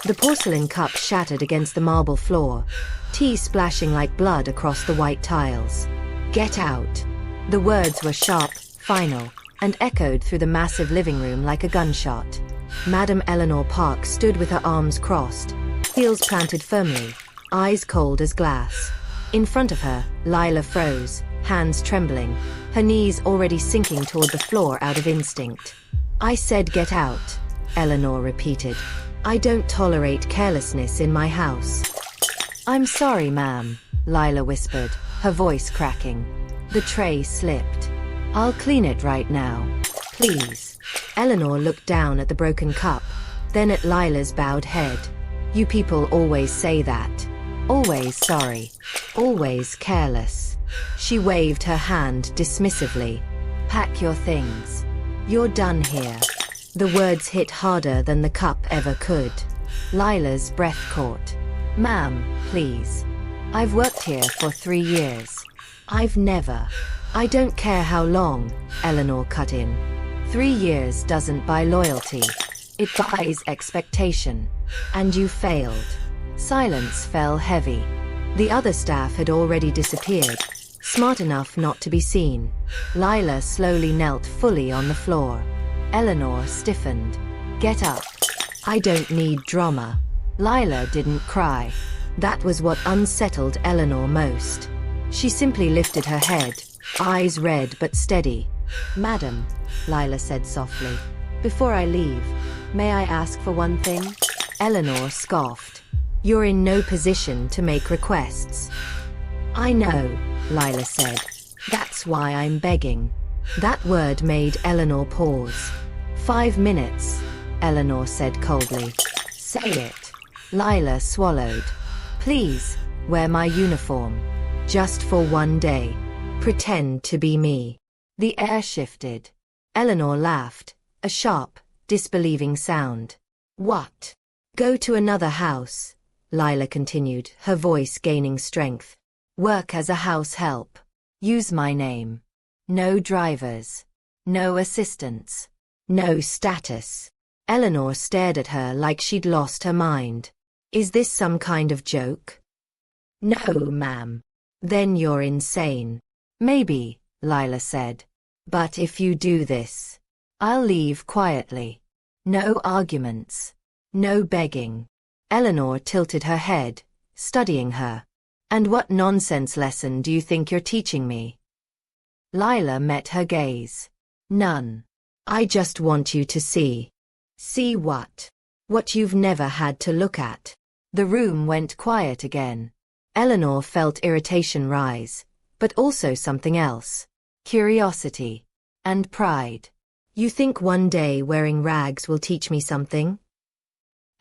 The porcelain cup shattered against the marble floor, tea splashing like blood across the white tiles. "Get out." The words were sharp, final, and echoed through the massive living room like a gunshot. Madame Eleanor Park stood with her arms crossed, heels planted firmly, eyes cold as glass. In front of her, Lila froze, hands trembling, her knees already sinking toward the floor out of instinct. "I said get out," Eleanor repeated. "I don't tolerate carelessness in my house." "I'm sorry, ma'am," Lila whispered, her voice cracking. The tray slipped. "I'll clean it right now. Please." Eleanor looked down at the broken cup, then at Lila's bowed head. "You people always say that. Always sorry. Always careless." She waved her hand dismissively. "Pack your things. You're done here." The words hit harder than the cup ever could. Lila's breath caught. "Ma'am, please. I've worked here for 3 years. I've never—" "I don't care how long," Eleanor cut in. 3 years doesn't buy loyalty. It buys expectation. And you failed." Silence fell heavy. The other staff had already disappeared, smart enough not to be seen. Lila slowly knelt fully on the floor. Eleanor stiffened. "Get up. I don't need drama." Lila didn't cry. That was what unsettled Eleanor most. She simply lifted her head, eyes red but steady. "Madam," Lila said softly, "before I leave, may I ask for one thing?" Eleanor scoffed. "You're in no position to make requests." "I know," Lila said. "That's why I'm begging." That word made Eleanor pause. 5 minutes, Eleanor said coldly. "Say it." Lila swallowed. "Please, wear my uniform. Just for 1 day. Pretend to be me." The air shifted. Eleanor laughed, a sharp, disbelieving sound. "What? Go to another house," Lila continued, her voice gaining strength. "Work as a house help. Use my name. No drivers. No assistants. No status." Eleanor stared at her like she'd lost her mind. "Is this some kind of joke?" "No, ma'am." "Then you're insane." "Maybe," Lila said. "But if you do this, I'll leave quietly. No arguments. No begging." Eleanor tilted her head, studying her. "And what nonsense lesson do you think you're teaching me?" Lila met her gaze. "None. I just want you to see." "See what?" "What you've never had to look at." The room went quiet again. Eleanor felt irritation rise, but also something else. Curiosity. And pride. "You think one day wearing rags will teach me something?"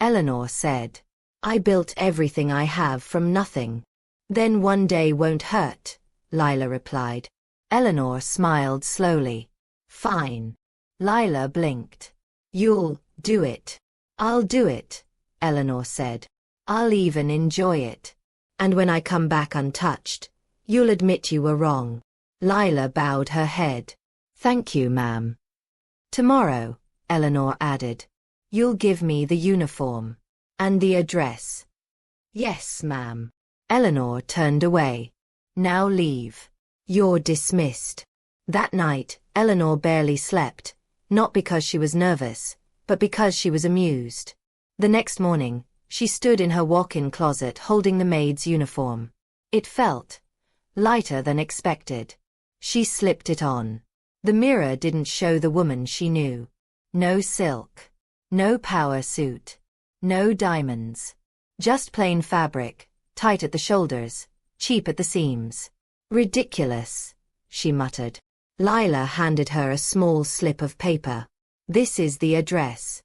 Eleanor said. "I built everything I have from nothing." "Then 1 day won't hurt," Lila replied. Eleanor smiled slowly. "Fine." Lila blinked. "You'll do it." "I'll do it," Eleanor said. "I'll even enjoy it. And when I come back untouched, you'll admit you were wrong." Lila bowed her head. "Thank you, ma'am." "Tomorrow," Eleanor added, "you'll give me the uniform. And the address." "Yes, ma'am." Eleanor turned away. "Now leave. You're dismissed." That night, Eleanor barely slept, not because she was nervous, but because she was amused. The next morning, she stood in her walk-in closet holding the maid's uniform. It felt lighter than expected. She slipped it on. The mirror didn't show the woman she knew. No silk. No power suit. No diamonds. Just plain fabric, tight at the shoulders, cheap at the seams. "Ridiculous," she muttered. Lila handed her a small slip of paper. "This is the address."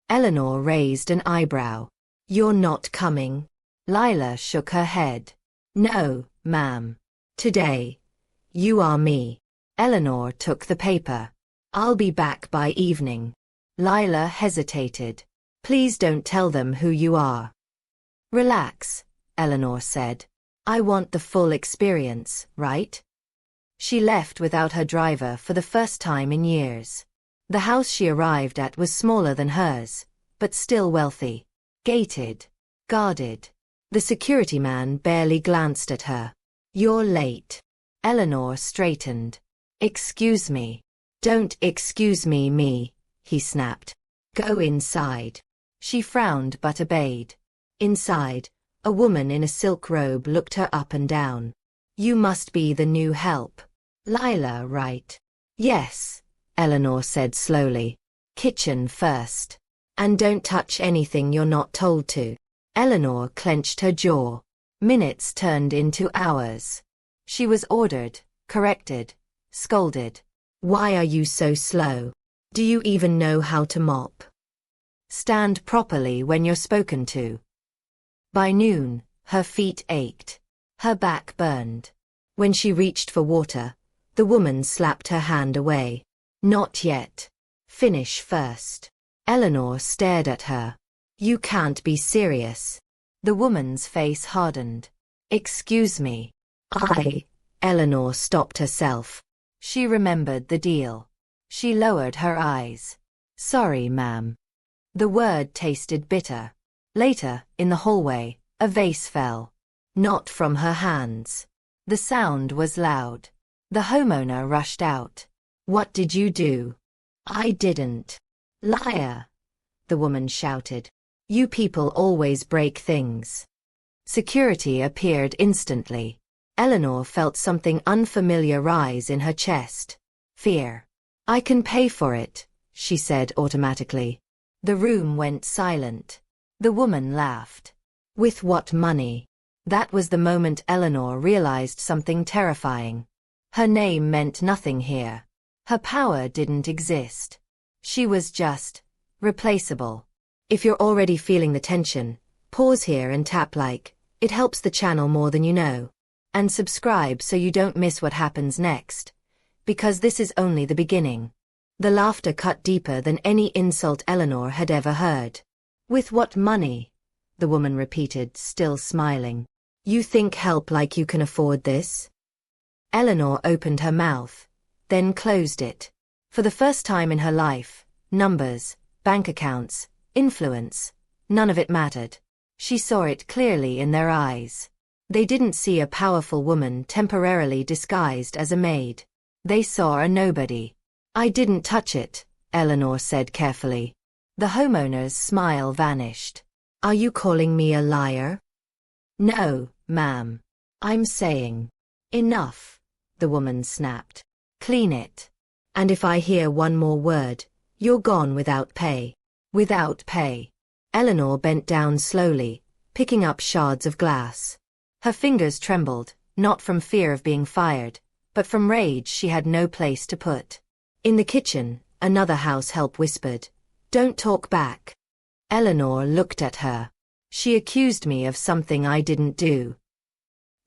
Eleanor raised an eyebrow. "You're not coming?" Lila shook her head. "No, ma'am. Today. You are me." Eleanor took the paper. "I'll be back by evening." Lila hesitated. "Please don't tell them who you are." "Relax," Eleanor said. "I want the full experience, right?" She left without her driver for the first time in years. The house she arrived at was smaller than hers, but still wealthy. Gated. Guarded. The security man barely glanced at her. You're late. Eleanor straightened. Excuse me. Don't excuse me, he snapped. Go inside. She frowned but obeyed. Inside, a woman in a silk robe looked her up and down. You must be the new help. Lila, right? Yes, Eleanor said slowly. Kitchen first. And don't touch anything you're not told to. Eleanor clenched her jaw. Minutes turned into hours. She was ordered, corrected, scolded. Why are you so slow? Do you even know how to mop? Stand properly when you're spoken to. By noon, her feet ached. Her back burned. When she reached for water, the woman slapped her hand away. Not yet. Finish first. Eleanor stared at her. You can't be serious. The woman's face hardened. Excuse me. Eleanor stopped herself. She remembered the deal. She lowered her eyes. Sorry, ma'am. The word tasted bitter. Later, in the hallway, a vase fell. Not from her hands. The sound was loud. The homeowner rushed out. What did you do? I didn't. Liar! The woman shouted. You people always break things. Security appeared instantly. Eleanor felt something unfamiliar rise in her chest. Fear. I can pay for it, she said automatically. The room went silent. The woman laughed. With what money? That was the moment Eleanor realized something terrifying. Her name meant nothing here. Her power didn't exist. She was just replaceable. If you're already feeling the tension, pause here and tap like. It helps the channel more than you know. And subscribe so you don't miss what happens next. Because this is only the beginning. The laughter cut deeper than any insult Eleanor had ever heard. With what money? The woman repeated, still smiling. You think help like you can afford this? Eleanor opened her mouth, then closed it. For the first time in her life, numbers, bank accounts, influence, none of it mattered. She saw it clearly in their eyes. They didn't see a powerful woman temporarily disguised as a maid. They saw a nobody. I didn't touch it, Eleanor said carefully. The homeowner's smile vanished. Are you calling me a liar? No, ma'am. I'm saying. Enough, the woman snapped. Clean it. And if I hear one more word, you're gone without pay. Without pay. Eleanor bent down slowly, picking up shards of glass. Her fingers trembled, not from fear of being fired, but from rage she had no place to put. In the kitchen, another house help whispered, Don't talk back. Eleanor looked at her. She accused me of something I didn't do.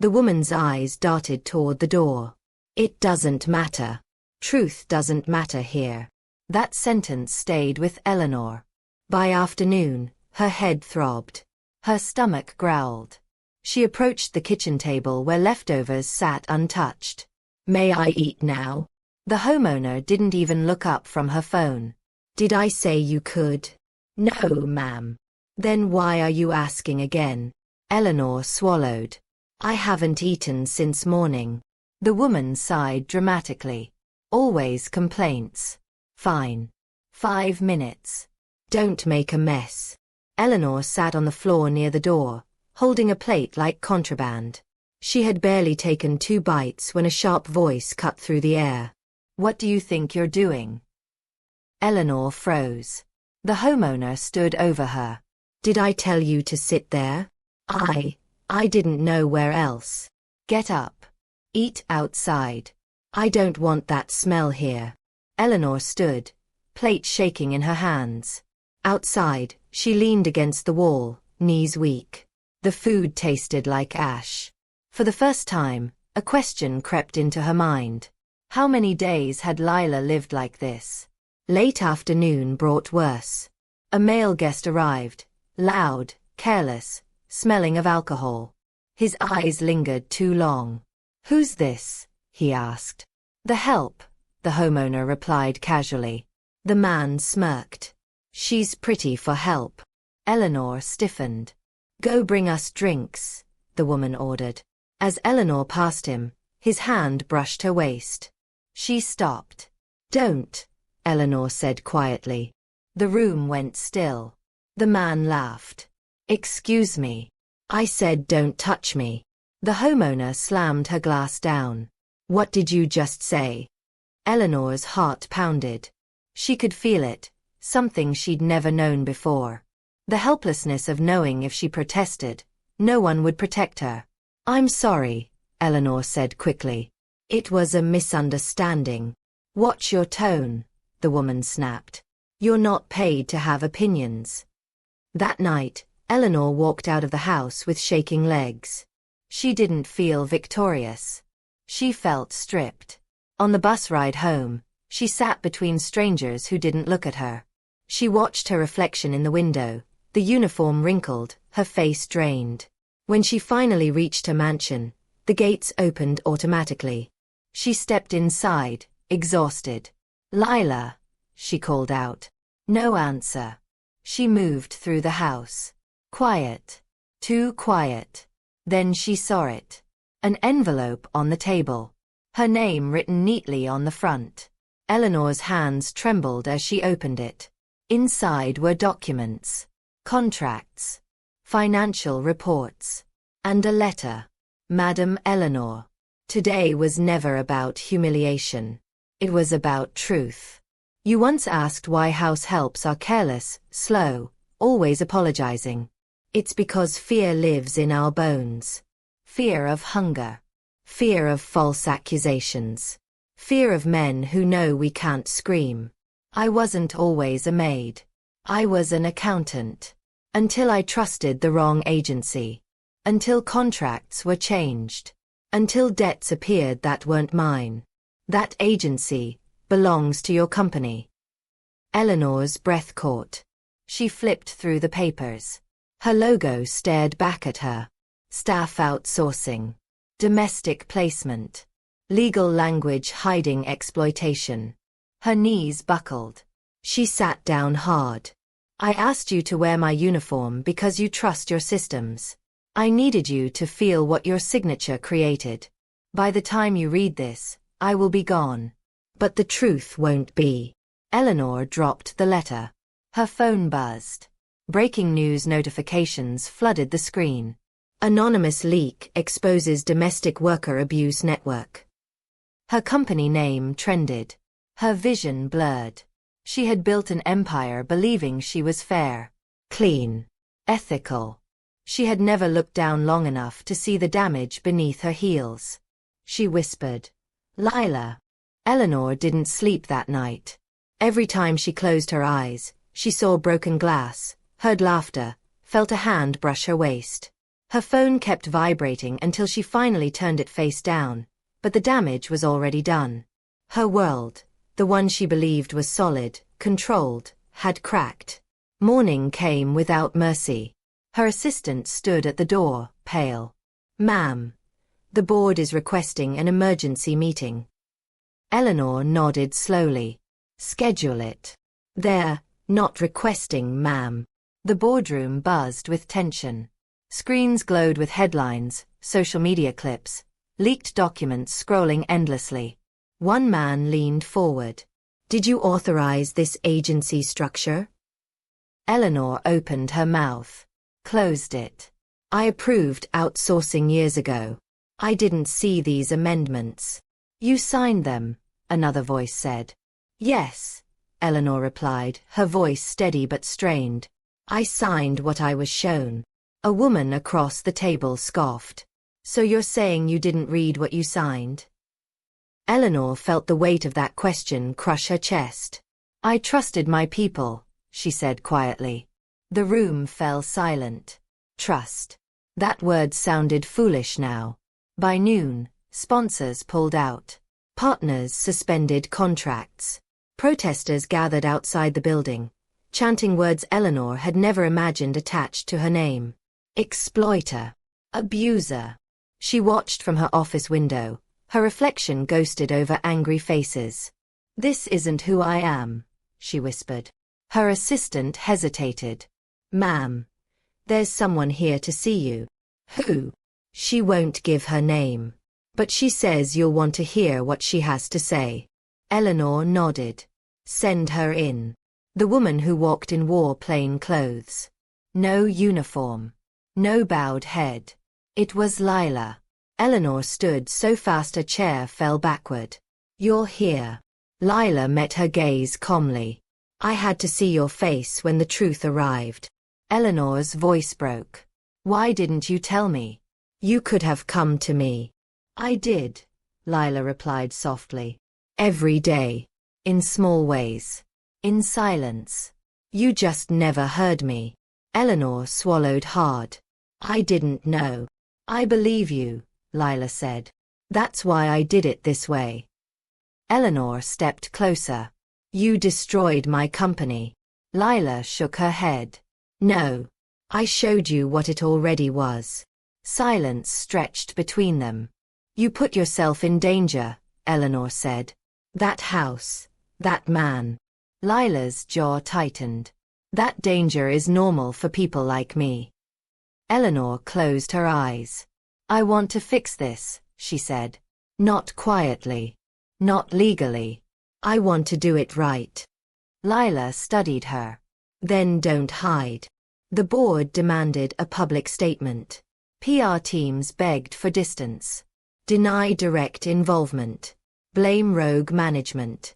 The woman's eyes darted toward the door. It doesn't matter. Truth doesn't matter here. That sentence stayed with Eleanor. By afternoon, her head throbbed. Her stomach growled. She approached the kitchen table where leftovers sat untouched. May I eat now? The homeowner didn't even look up from her phone. Did I say you could? No, ma'am. Then why are you asking again? Eleanor swallowed. I haven't eaten since morning. The woman sighed dramatically. Always complaints. Fine. 5 minutes. Don't make a mess. Eleanor sat on the floor near the door, holding a plate like contraband. She had barely taken 2 bites when a sharp voice cut through the air. What do you think you're doing? Eleanor froze. The homeowner stood over her. Did I tell you to sit there? I didn't know where else. Get up. Eat outside. I don't want that smell here. Eleanor stood, plate shaking in her hands. Outside, she leaned against the wall, knees weak. The food tasted like ash. For the first time, a question crept into her mind. How many days had Lila lived like this? Late afternoon brought worse. A male guest arrived, loud, careless, smelling of alcohol. His eyes lingered too long. Who's this? He asked. The help, the homeowner replied casually. The man smirked. She's pretty for help. Eleanor stiffened. "Go bring us drinks," the woman ordered. As Eleanor passed him, his hand brushed her waist. She stopped. "Don't," Eleanor said quietly. The room went still. The man laughed. "Excuse me. I said don't touch me." The homeowner slammed her glass down. "What did you just say?" Eleanor's heart pounded. She could feel it, something she'd never known before. The helplessness of knowing if she protested, no one would protect her. "I'm sorry," Eleanor said quickly. "It was a misunderstanding." "Watch your tone," the woman snapped. "You're not paid to have opinions." That night, Eleanor walked out of the house with shaking legs. She didn't feel victorious. She felt stripped. On the bus ride home, she sat between strangers who didn't look at her. She watched her reflection in the window, the uniform wrinkled, her face drained. When she finally reached her mansion, the gates opened automatically. She stepped inside, exhausted. "Lila," she called out. No answer. She moved through the house. Quiet. Too quiet. Then she saw it. An envelope on the table. Her name written neatly on the front. Eleanor's hands trembled as she opened it. Inside were documents, contracts, financial reports, and a letter. "Madam Eleanor, today was never about humiliation. It was about truth. You once asked why house helps are careless, slow, always apologizing. It's because fear lives in our bones. Fear of hunger. Fear of false accusations. Fear of men who know we can't scream. I wasn't always a maid. I was an accountant. Until I trusted the wrong agency. Until contracts were changed. Until debts appeared that weren't mine. That agency belongs to your company." Eleanor's breath caught. She flipped through the papers. Her logo stared back at her. Staff outsourcing. Domestic placement. Legal language hiding exploitation. Her knees buckled. She sat down hard. "I asked you to wear my uniform because you trust your systems. I needed you to feel what your signature created. By the time you read this, I will be gone. But the truth won't be." Eleanor dropped the letter. Her phone buzzed. Breaking news notifications flooded the screen. Anonymous leak exposes domestic worker abuse network. Her company name trended. Her vision blurred. She had built an empire believing she was fair, clean, ethical. She had never looked down long enough to see the damage beneath her heels. She whispered, "Lila." Eleanor didn't sleep that night. Every time she closed her eyes, she saw broken glass, heard laughter, felt a hand brush her waist. Her phone kept vibrating until she finally turned it face down, but the damage was already done. Her world, the one she believed was solid, controlled, had cracked. Morning came without mercy. Her assistant stood at the door, pale. "Ma'am, the board is requesting an emergency meeting." Eleanor nodded slowly. "Schedule it." "They're not requesting, ma'am." The boardroom buzzed with tension. Screens glowed with headlines, social media clips, leaked documents scrolling endlessly. One man leaned forward. "Did you authorize this agency structure?" Eleanor opened her mouth, closed it. "I approved outsourcing years ago. I didn't see these amendments." "You signed them," another voice said. "Yes," Eleanor replied, her voice steady but strained. "I signed what I was shown." A woman across the table scoffed. "So you're saying you didn't read what you signed?" Eleanor felt the weight of that question crush her chest. "I trusted my people," she said quietly. The room fell silent. Trust. That word sounded foolish now. By noon, sponsors pulled out. Partners suspended contracts. Protesters gathered outside the building, chanting words Eleanor had never imagined attached to her name. Exploiter. Abuser. She watched from her office window, her reflection ghosted over angry faces. "This isn't who I am," she whispered. Her assistant hesitated. Ma'am, there's someone here to see you. Who? She won't give her name. But she says you'll want to hear what she has to say. Eleanor nodded. Send her in. The woman who walked in wore plain clothes. No uniform. No bowed head. It was Lila. Eleanor stood so fast a chair fell backward. You're here. Lila met her gaze calmly. I had to see your face when the truth arrived. Eleanor's voice broke. Why didn't you tell me? You could have come to me. I did, Lila replied softly. Every day. In small ways. In silence. You just never heard me. Eleanor swallowed hard. I didn't know. I believe you, Lila said. That's why I did it this way. Eleanor stepped closer. You destroyed my company. Lila shook her head. No. I showed you what it already was. Silence stretched between them. You put yourself in danger, Eleanor said. That house. That man. Lila's jaw tightened. That danger is normal for people like me. Eleanor closed her eyes. I want to fix this, she said. Not quietly. Not legally. I want to do it right. Lila studied her. Then don't hide. The board demanded a public statement. PR teams begged for distance. Deny direct involvement. Blame rogue management.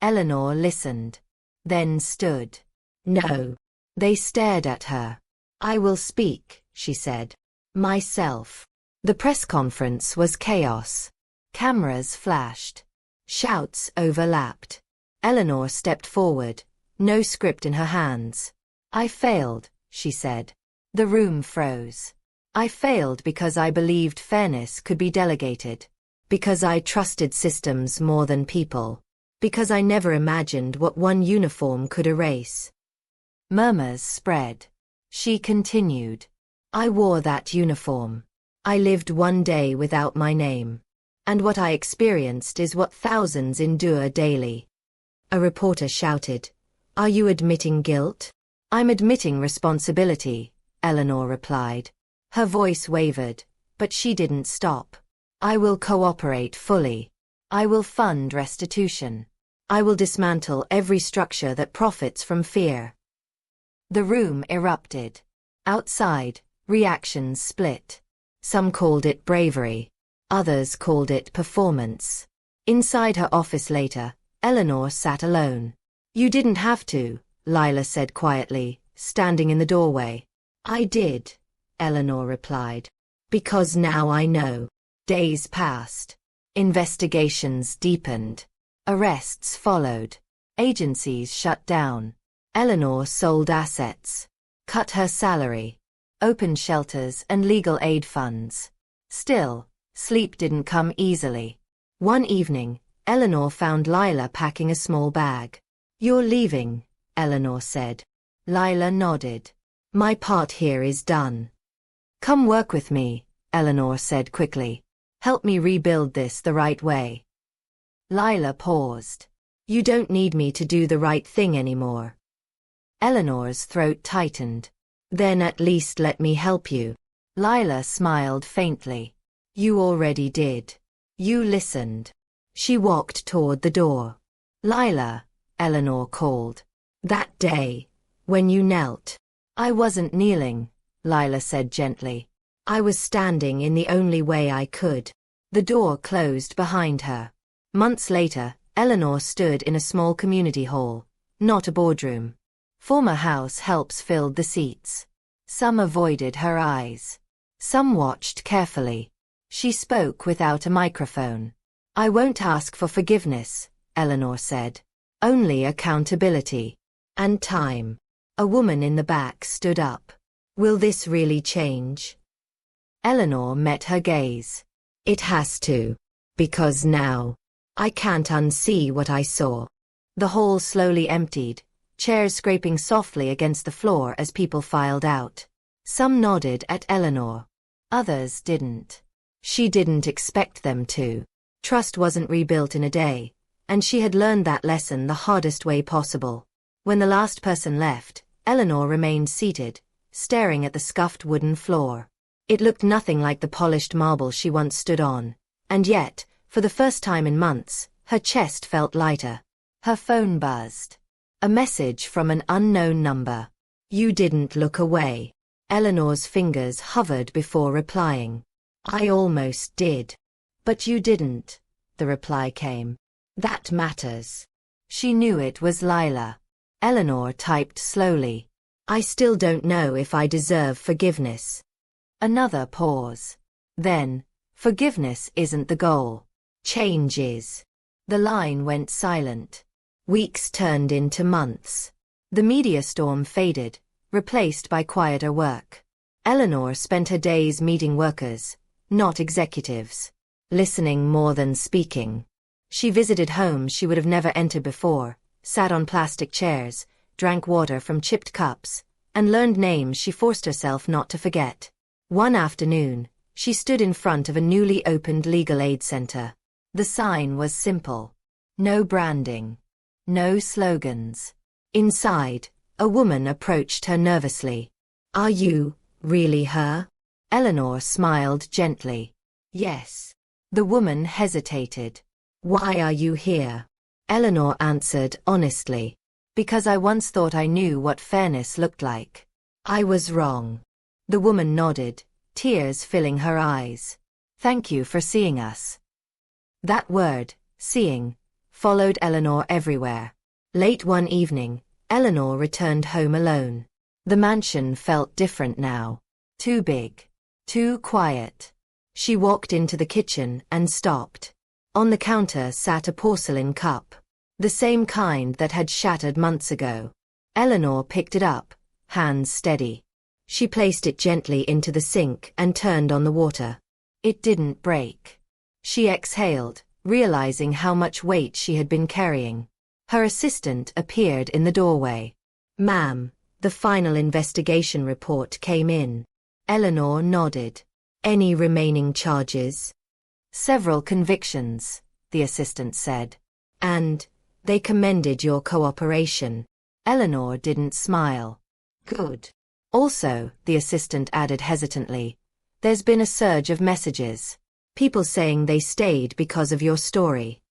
Eleanor listened. Then stood. No. They stared at her. I will speak, she said. Myself. The press conference was chaos. Cameras flashed. Shouts overlapped. Eleanor stepped forward, no script in her hands. I failed, she said. The room froze. I failed because I believed fairness could be delegated. Because I trusted systems more than people. Because I never imagined what one uniform could erase. Murmurs spread. She continued. I wore that uniform. I lived one day without my name. And what I experienced is what thousands endure daily. A reporter shouted. Are you admitting guilt? I'm admitting responsibility, Eleanor replied. Her voice wavered, but she didn't stop. I will cooperate fully. I will fund restitution. I will dismantle every structure that profits from fear. The room erupted. Outside, reactions split. Some called it bravery. Others called it performance. Inside her office later, Eleanor sat alone. You didn't have to, Lila said quietly, standing in the doorway. I did, Eleanor replied. Because now I know. Days passed. Investigations deepened. Arrests followed. Agencies shut down. Eleanor sold assets. Cut her salary. Opened shelters and legal aid funds. Still, sleep didn't come easily. One evening, Eleanor found Lila packing a small bag. You're leaving, Eleanor said. Lila nodded. My part here is done. Come work with me, Eleanor said quickly. Help me rebuild this the right way. Lila paused. You don't need me to do the right thing anymore. Eleanor's throat tightened. Then at least let me help you. Lila smiled faintly. You already did. You listened. She walked toward the door. Lila, Eleanor called. That day, when you knelt. I wasn't kneeling, Lila said gently. I was standing in the only way I could. The door closed behind her. Months later, Eleanor stood in a small community hall, not a boardroom. Former house helps filled the seats. Some avoided her eyes. Some watched carefully. She spoke without a microphone. I won't ask for forgiveness, Eleanor said. Only accountability. And time. A woman in the back stood up. Will this really change? Eleanor met her gaze. It has to. Because now. I can't unsee what I saw. The hall slowly emptied, chairs scraping softly against the floor as people filed out. Some nodded at Eleanor. Others didn't. She didn't expect them to. Trust wasn't rebuilt in a day, and she had learned that lesson the hardest way possible. When the last person left, Eleanor remained seated, staring at the scuffed wooden floor. It looked nothing like the polished marble she once stood on, and yet, for the first time in months, her chest felt lighter. Her phone buzzed. A message from an unknown number. "You didn't look away." Eleanor's fingers hovered before replying. "I almost did. But you didn't." The reply came. "That matters." She knew it was Lila. Eleanor typed slowly. "I still don't know if I deserve forgiveness." Another pause. Then, "Forgiveness isn't the goal. Change is." The line went silent. Weeks turned into months. The media storm faded, replaced by quieter work. Eleanor spent her days meeting workers, not executives. Listening more than speaking. She visited homes she would have never entered before, sat on plastic chairs, drank water from chipped cups, and learned names she forced herself not to forget. One afternoon, she stood in front of a newly opened legal aid center. The sign was simple. No branding. No slogans. Inside, a woman approached her nervously. "Are you really her?" Eleanor smiled gently. "Yes." The woman hesitated. "Why are you here?" Eleanor answered honestly. "Because I once thought I knew what fairness looked like. I was wrong." The woman nodded, tears filling her eyes. "Thank you for seeing us." That word, seeing, followed Eleanor everywhere. Late one evening, Eleanor returned home alone. The mansion felt different now. Too big. Too quiet. She walked into the kitchen and stopped. On the counter sat a porcelain cup. The same kind that had shattered months ago. Eleanor picked it up, hands steady. She placed it gently into the sink and turned on the water. It didn't break. She exhaled, realizing how much weight she had been carrying. Her assistant appeared in the doorway. "Ma'am, the final investigation report came in." Eleanor nodded. "Any remaining charges?" "Several convictions," the assistant said. "And they commended your cooperation." Eleanor didn't smile. "Good." "Also," the assistant added hesitantly, "there's been a surge of messages. People saying they stayed because of your story."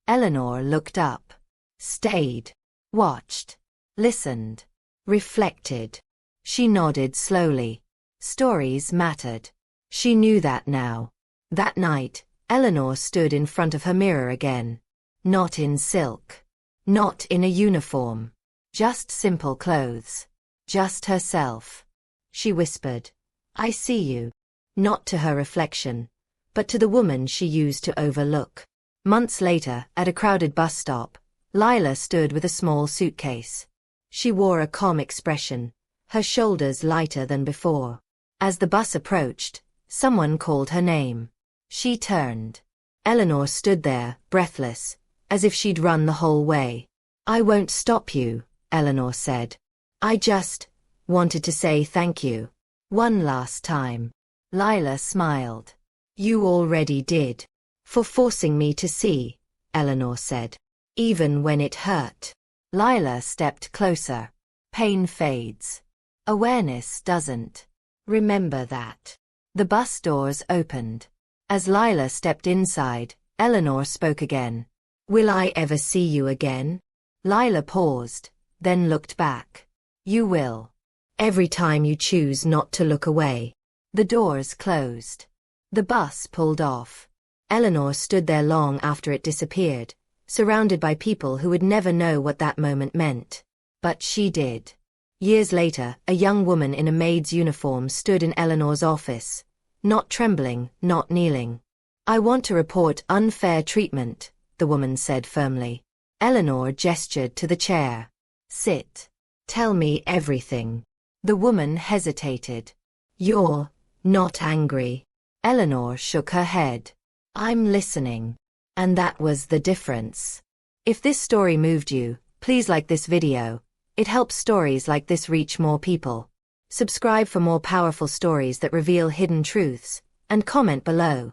Eleanor looked up. Stayed. Watched. Listened. Reflected. She nodded slowly. Stories mattered. She knew that now. That night, Eleanor stood in front of her mirror again. Not in silk. Not in a uniform. Just simple clothes. Just herself. She whispered, "I see you." Not to her reflection, but to the woman she used to overlook. Months later, at a crowded bus stop, Lila stood with a small suitcase. She wore a calm expression, her shoulders lighter than before. As the bus approached, someone called her name. She turned. Eleanor stood there, breathless, as if she'd run the whole way. "I won't stop you," Eleanor said. "I just wanted to say thank you. One last time." Lila smiled. "You already did. For forcing me to see," Eleanor said. "Even when it hurt." Lila stepped closer. Pain fades. Awareness doesn't. Remember that. The bus doors opened. As Lila stepped inside, Eleanor spoke again. "Will I ever see you again?" Lila paused, then looked back. "You will. Every time you choose not to look away." The doors closed. The bus pulled off. Eleanor stood there long after it disappeared, surrounded by people who would never know what that moment meant. But she did. Years later, a young woman in a maid's uniform stood in Eleanor's office. Not trembling, not kneeling. "I want to report unfair treatment," the woman said firmly. Eleanor gestured to the chair. "Sit. Tell me everything." The woman hesitated. "You're not angry?" Eleanor shook her head. "I'm listening." And that was the difference. If this story moved you, please like this video. It helps stories like this reach more people. Subscribe for more powerful stories that reveal hidden truths, and comment below.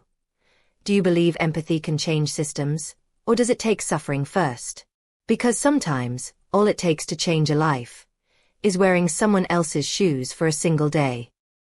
Do you believe empathy can change systems, or does it take suffering first? Because sometimes, all it takes to change a life is wearing someone else's shoes for a single day.